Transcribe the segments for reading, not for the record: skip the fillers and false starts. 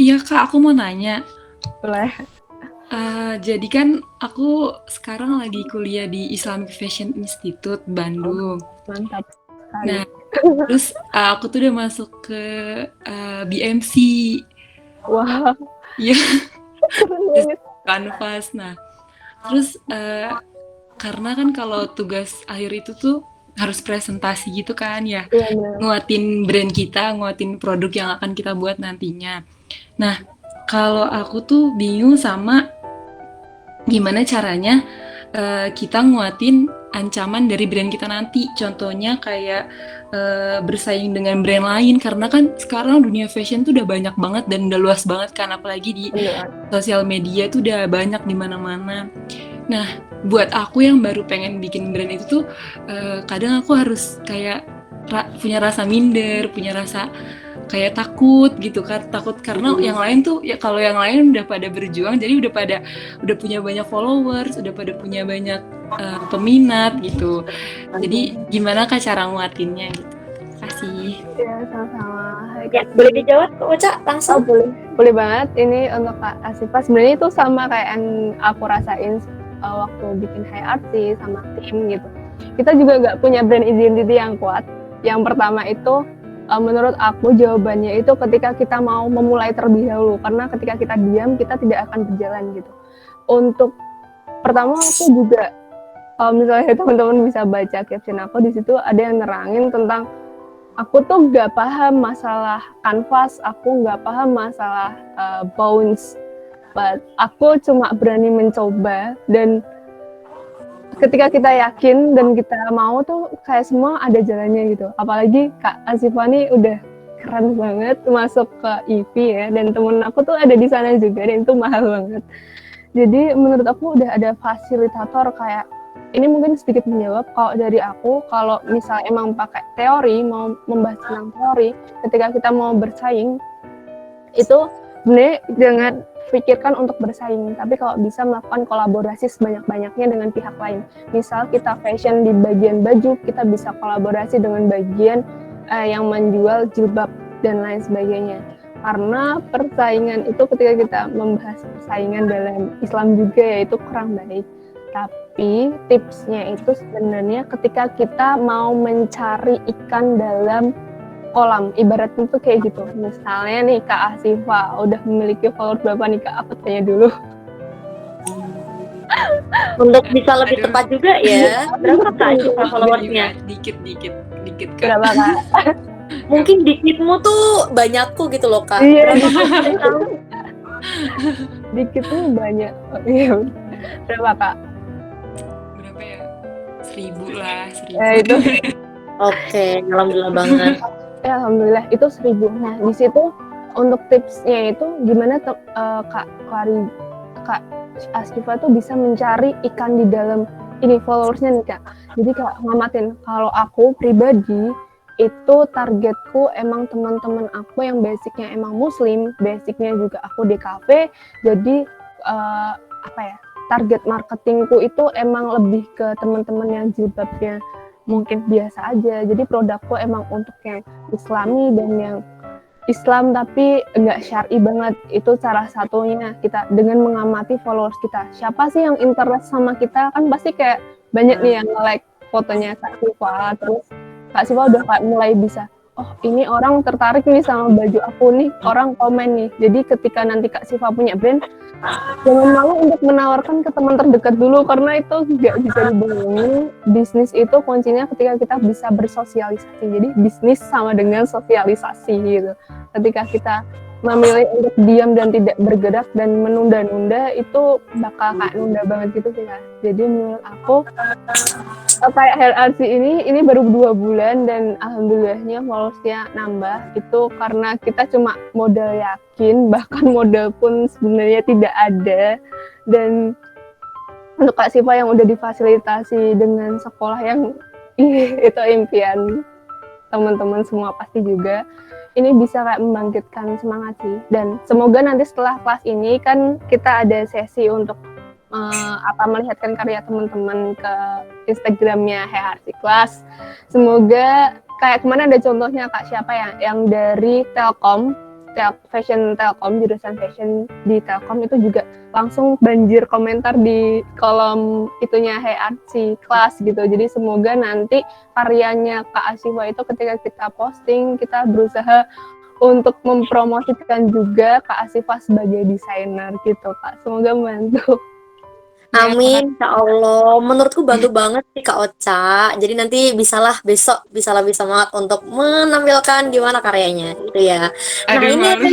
Iya Kak, aku mau nanya. Boleh. Jadi kan aku sekarang lagi kuliah di Islamic Fashion Institute Oh, Bandung. mantap sekali. Nah, terus aku tuh udah masuk ke BMC, Wah, ya, keren banget. Canvas. Nah, terus karena kan kalau tugas akhir itu tuh harus presentasi gitu kan ya, Iya benar. nguatin brand kita, nguatin produk yang akan kita buat nantinya. Nah, kalau aku tuh bingung sama gimana caranya kita nguatin ancaman dari brand kita nanti. Contohnya kayak bersaing dengan brand lain karena kan sekarang dunia fashion tuh udah banyak banget dan udah luas banget kan, apalagi di Benar. sosial media tuh udah banyak di mana-mana. Nah, buat aku yang baru pengen bikin brand itu tuh kadang aku harus kayak punya rasa minder, punya rasa kayak takut gitu kan, takut karena yang lain tuh ya, kalau yang lain udah pada berjuang jadi udah punya banyak followers, udah pada punya banyak peminat gitu. Jadi gimana Kak cara nguatinnya gitu. Terima kasih. Ya, sama-sama. Hai Ya, Kak boleh Sri. dijawab Kak Ocha Oh, langsung? boleh. Boleh banget. Ini untuk Kak Asifa. Sebenarnya itu sama kayak yang aku rasain waktu bikin HRC sama tim gitu. Kita juga nggak punya brand identity yang kuat. Yang pertama itu menurut aku jawabannya itu ketika kita mau memulai terlebih dahulu. Karena ketika kita diam, kita tidak akan berjalan gitu. Untuk pertama aku juga kalau misalnya teman-teman bisa baca caption aku di situ ada yang nerangin tentang aku tuh nggak paham masalah kanvas, aku nggak paham masalah bounce, but aku cuma berani mencoba dan ketika kita yakin dan kita mau tuh kayak semua ada jalannya gitu. Apalagi Kak Asifa nih udah keren banget masuk ke IV ya, dan temen aku tuh ada di sana juga dan itu mahal banget. Jadi menurut aku udah ada fasilitator kayak ini mungkin sedikit menjawab kalau dari aku, kalau misalnya emang pakai teori, mau membahas tentang teori, ketika kita mau bersaing, itu sebenarnya jangan pikirkan untuk bersaing, tapi kalau bisa melakukan kolaborasi sebanyak-banyaknya dengan pihak lain. Misal kita fashion di bagian baju, kita bisa kolaborasi dengan bagian yang menjual jilbab dan lain sebagainya. Karena persaingan itu ketika kita membahas persaingan dalam Islam juga ya itu kurang baik. Tapi tipsnya itu sebenarnya ketika kita mau mencari ikan dalam kolam, ibaratnya tuh kayak gitu. Misalnya nih Kak Asifa udah memiliki follower berapa nih Kak? Aku tanya dulu. Untuk bisa lebih Aduh. tepat juga ya, berapa Kak Asifa followersnya? Dikit Kak. Berapa Kak? Mungkin dikitmu tuh banyakku gitu loh Kak. Iya, Berapa Kak? Boleh tahu? dikit tuh banyak. Iya, berapa Kak? Berapa ya? 1.000 lah, 1.000. Itu. Oke, alhamdulillah banget. Ya, alhamdulillah itu 1.000. Nah, di situ untuk tipsnya itu gimana Kak Asifa tuh bisa mencari ikan di dalam ini followersnya nih Kak. Jadi Kak ngamatin kalau aku pribadi itu targetku emang teman-teman aku yang basicnya emang muslim, basicnya juga aku di kafe, jadi apa ya, target marketingku itu emang lebih ke teman-teman yang jilbabnya mungkin biasa aja, jadi produkku emang untuk yang islami dan yang Islam tapi enggak syar'i banget. Itu salah satunya kita dengan mengamati followers kita. Siapa sih yang interest sama kita? Kan pasti kayak banyak nih yang like fotonya Kak Siva. Terus Kak Siva udah kayak mulai bisa, oh ini orang tertarik nih sama baju aku nih, orang komen nih. Jadi ketika nanti Kak Siva punya brand, jangan malu untuk menawarkan ke teman terdekat dulu karena itu nggak bisa dibohongin. Bisnis itu kuncinya ketika kita bisa bersosialisasi. Jadi bisnis sama dengan sosialisasi gitu. Ketika kita memilih untuk diam dan tidak bergerak dan menunda-nunda itu bakal kayak nunda banget gitu sih Kak. Jadi menurut aku kayak HRC ini baru 2 bulan dan alhamdulillahnya followersnya nambah itu karena kita cuma modal yakin, bahkan modal pun sebenarnya tidak ada. Dan untuk Kak Siva yang udah difasilitasi dengan sekolah yang itu impian teman-teman semua pasti juga ini bisa kayak membangkitkan semangat sih. Dan semoga nanti setelah kelas ini kan kita ada sesi untuk melihatkan karya teman-teman ke Instagramnya HRC Class. Semoga kayak kemana ada contohnya Kak siapa yang dari Telkom fashion Telkom, jurusan fashion di Telkom itu juga langsung banjir komentar di kolom itunya Hey Artsy kelas gitu. Jadi semoga nanti karyanya Kak Asyifa itu ketika kita posting, kita berusaha untuk mempromosikan juga Kak Asyifa sebagai desainer gitu Kak. Semoga membantu. Amin, ya Allah. Menurutku bantu banget sih Kak Ocha. Jadi nanti bisalah besok bisa lebih semangat untuk menampilkan gimana karyanya gitu ya. Nah Aduh, ini malu.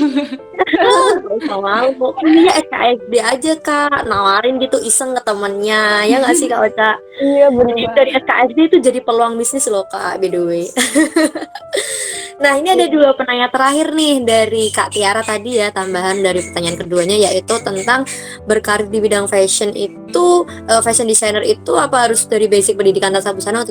gak usah malu. Ini ya SKSD aja Kak. Nawarin gitu iseng ke temennya. Ya nggak sih Kak Ocha? Iya bener Jadi banget. dari SKSD itu jadi peluang bisnis loh Kak, by the way. Nah, ini ada Iya. 2 penanya terakhir nih dari Kak Tiara tadi ya, tambahan dari pertanyaan keduanya yaitu tentang berkarir di bidang fashion itu, fashion designer itu apa harus dari basic pendidikan tata busana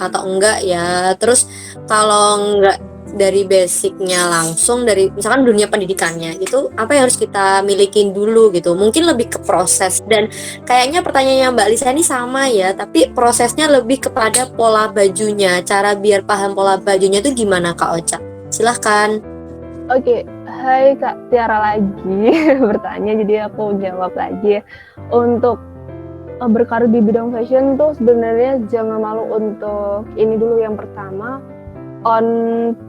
atau enggak ya? Terus kalau enggak dari basicnya langsung dari misalkan dunia pendidikannya itu apa yang harus kita milikin dulu gitu? Mungkin lebih ke proses dan kayaknya pertanyaannya Mbak Lisa ini sama ya, tapi prosesnya lebih kepada pola bajunya. Cara biar paham pola bajunya itu gimana Kak Ocha? Silahkan. Oke, hai Kak Tiara lagi bertanya, jadi aku jawab lagi. Untuk berkarir di bidang fashion tuh sebenarnya jangan malu untuk ini dulu yang pertama, on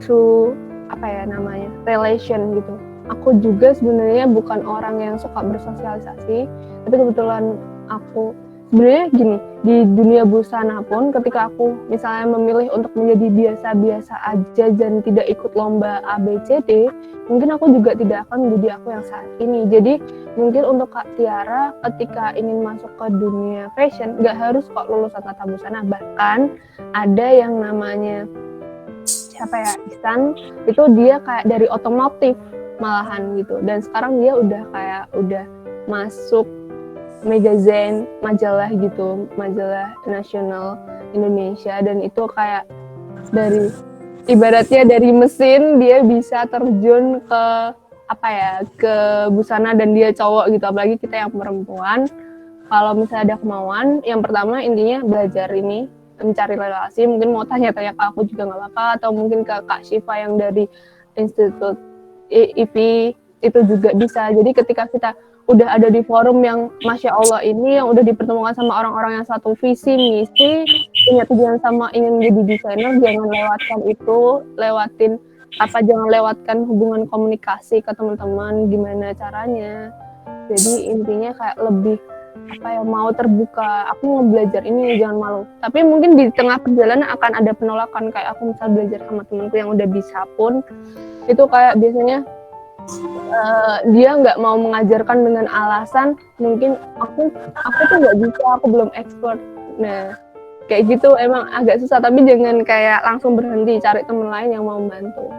to apa ya namanya, relation gitu. Aku juga sebenarnya bukan orang yang suka bersosialisasi, tapi kebetulan aku sebenarnya gini, di dunia busana pun ketika aku misalnya memilih untuk menjadi biasa-biasa aja dan tidak ikut lomba ABCD, mungkin aku juga tidak akan menjadi aku yang saat ini. Jadi mungkin untuk Kak Tiara ketika ingin masuk ke dunia fashion, nggak harus kok lulusan tata busana, bahkan ada yang namanya siapa ya, Ihsan, itu dia kayak dari otomotif malahan gitu, dan sekarang dia udah masuk magazine, majalah gitu, majalah nasional Indonesia, dan itu kayak dari ibaratnya dari mesin dia bisa terjun ke apa ya, ke busana, dan dia cowok gitu, apalagi kita yang perempuan. Kalau misalnya ada kemauan, yang pertama intinya belajar ini, mencari relasi, mungkin mau tanya-tanya ke aku juga nggak apa-apa, atau mungkin ke Kak Syifa yang dari Institut IP itu juga bisa. Jadi ketika kita udah ada di forum yang Masya Allah ini, yang udah dipertemukan sama orang-orang yang satu visi, misi, punya tujuan sama, ingin menjadi desainer, jangan jangan lewatkan hubungan komunikasi ke teman-teman, gimana caranya. Jadi intinya kayak lebih mau terbuka, aku mau belajar ini, jangan malu. Tapi mungkin di tengah perjalanan akan ada penolakan, kayak aku misal belajar sama temanku yang udah bisa pun, itu kayak biasanya dia nggak mau mengajarkan dengan alasan mungkin aku tuh nggak bisa, aku belum expert. Nah kayak gitu emang agak susah, tapi jangan kayak langsung berhenti, cari teman lain yang mau membantu.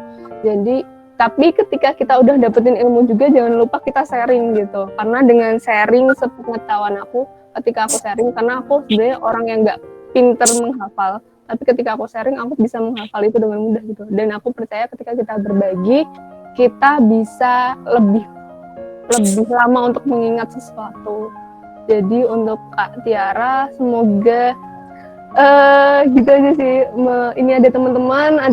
Jadi tapi ketika kita udah dapetin ilmu juga, jangan lupa kita sharing gitu, karena dengan sharing sepengetahuan aku, ketika aku sharing, karena aku sebenarnya orang yang nggak pinter menghafal, tapi ketika aku sharing aku bisa menghafal itu dengan mudah gitu. Dan aku percaya ketika kita berbagi, kita bisa lebih lama untuk mengingat sesuatu. Jadi untuk Kak Tiara, semoga gitu aja sih. Ini ada teman-teman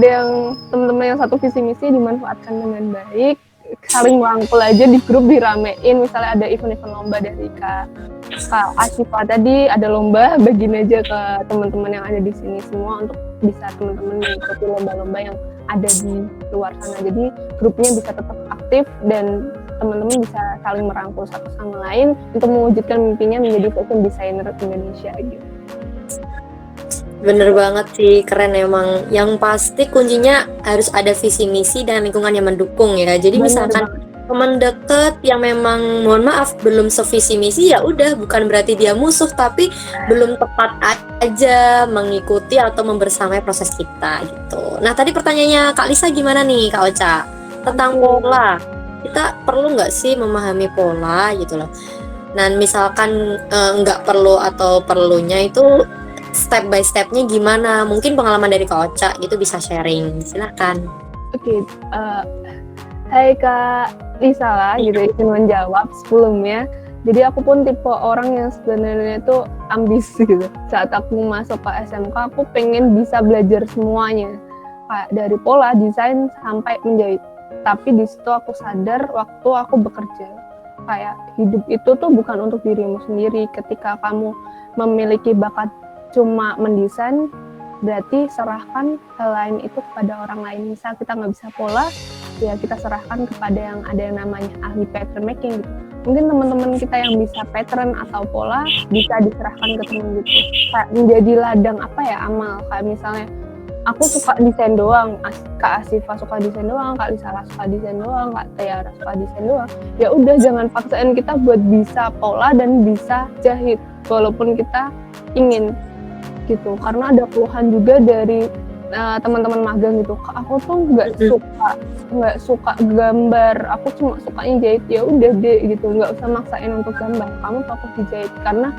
yang satu visi misi, dimanfaatkan dengan baik, saling merangkul aja di grup, diramein. Misalnya ada event-event lomba dari Kak Asyifa tadi, ada lomba, bagiin aja ke teman-teman yang ada di sini semua, untuk bisa teman-teman mengikuti lomba-lomba yang ada di luar sana. Jadi grupnya bisa tetap aktif dan teman-teman bisa saling merangkul satu sama lain untuk mewujudkan mimpinya menjadi fashion designer Indonesia gitu. Bener banget sih, keren emang. Yang pasti kuncinya harus ada visi misi dan lingkungan yang mendukung ya. Jadi misalkan teman deket yang memang mohon maaf belum sevisi misi, ya udah, bukan berarti dia musuh, tapi belum tepat aja mengikuti atau membersamai proses kita gitu. Nah tadi pertanyaannya Kak Lisa gimana nih Kak Ocha tentang pola, kita perlu nggak sih memahami pola gitu loh. Nah misalkan nggak perlu atau perlunya itu step by stepnya gimana, mungkin pengalaman dari Kak Ocha gitu bisa sharing, silakan. Oke, hai Kak Lisa lah gitu, izin menjawab sebelumnya. Jadi aku pun tipe orang yang sebenarnya itu ambis gitu. Saat aku masuk ke SMK, aku pengen bisa belajar semuanya, kayak dari pola, desain, sampai menjahit. tapi di situ aku sadar waktu aku bekerja, kayak hidup itu tuh bukan untuk dirimu sendiri. Ketika kamu memiliki bakat cuma mendesain, berarti serahkan hal lain itu kepada orang lain. Misal kita nggak bisa pola, ya kita serahkan kepada yang ada yang namanya ahli pattern making gitu. Mungkin teman-teman kita yang bisa pattern atau pola bisa diserahkan ke teman gitu, kayak menjadi ladang apa ya, amal. Kayak misalnya aku suka desain doang, Kak Asifa suka desain doang, Kak Lisala suka desain doang, Kak Tiara suka desain doang. Ya udah, jangan paksain kita buat bisa pola dan bisa jahit walaupun kita ingin gitu. Karena ada keluhan juga dari teman-teman magang gitu, Kak, aku tuh nggak suka gambar, aku cuma sukanya jahit. Ya udah deh gitu, nggak usah maksain untuk gambar, kamu fokus di jahit. Karena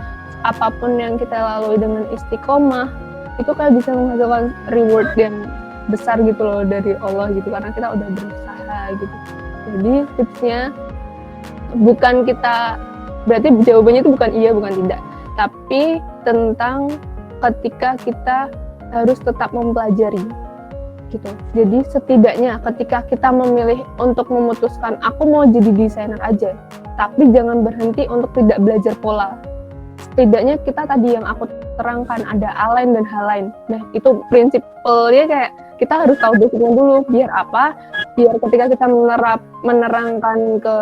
apapun yang kita lalui dengan istiqomah itu kayak bisa menghasilkan reward yang besar gitu loh dari Allah gitu, karena kita udah berusaha gitu. Jadi tipsnya bukan kita, berarti jawabannya itu bukan iya bukan tidak, tapi tentang ketika kita harus tetap mempelajari gitu. Jadi setidaknya ketika kita memilih untuk memutuskan aku mau jadi desainer aja, tapi jangan berhenti untuk tidak belajar pola. Setidaknya kita tadi yang aku terangkan ada align dan hal lain. Nah itu prinsipnya, kayak kita harus tahu basicnya dulu. Biar apa? Biar ketika kita menerangkan ke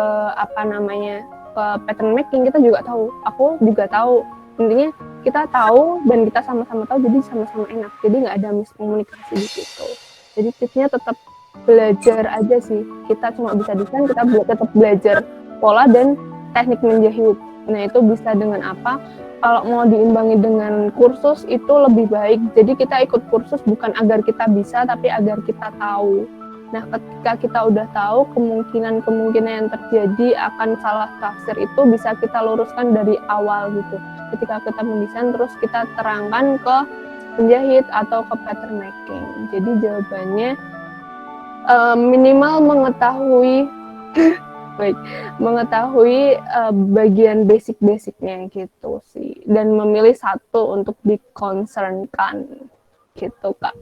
ke pattern making, kita juga tahu. Aku juga tahu. Intinya kita tahu dan kita sama-sama tahu, jadi sama-sama enak. Jadi nggak ada miskomunikasi di situ. Jadi tipsnya tetap belajar aja sih. Kita cuma bisa desain, kita tetap belajar pola dan teknik menjahit. Nah itu bisa dengan apa? Kalau mau diimbangi dengan kursus itu lebih baik. Jadi kita ikut kursus bukan agar kita bisa, tapi agar kita tahu. Nah ketika kita udah tahu, kemungkinan yang terjadi akan salah tafsir itu bisa kita luruskan dari awal gitu. Ketika kita mendesain, terus kita terangkan ke penjahit atau ke pattern making. Jadi jawabannya minimal mengetahui bagian basic-basicnya gitu sih, dan memilih satu untuk dikoncernkan gitu Kak.